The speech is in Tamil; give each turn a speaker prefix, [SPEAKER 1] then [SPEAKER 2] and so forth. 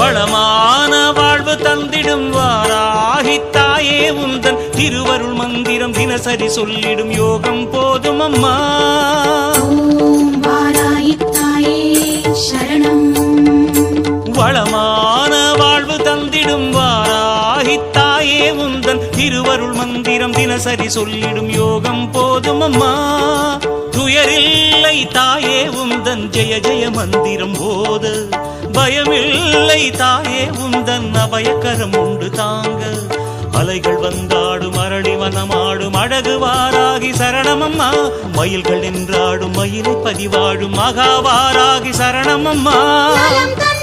[SPEAKER 1] வளமான வாழ்வு தந்திடும் வாராகி தாயே உந்தன் திருவருள் மந்திரம் தினசரி சொல்லிடும் யோகம் போதும் அம்மா.
[SPEAKER 2] ஓம் வாராகி தாயே சரணம்.
[SPEAKER 1] வளமான வாழ்வு தந்திடும் வாராகி தாயே உந்தன் திருவருள் மந்திரம் தினசரி சொல்லிடும் யோகம் போதும் அம்மா. துயரில்லை தாயே உந்தன் ஜெய ஜெய மந்திரம் போத, பயமில்லை தாயே உந்தன் அபயக்கரம் உண்டு தாங்க. அலைகள் வந்தாடும் அரளி வனமாடும் அழகு வாராகி சரணமம்மா. மயில்கள் என்றாடும் மயிலை பதிவாடும் மகாவாராகி சரணமம்மா.
[SPEAKER 2] நலம் தந்த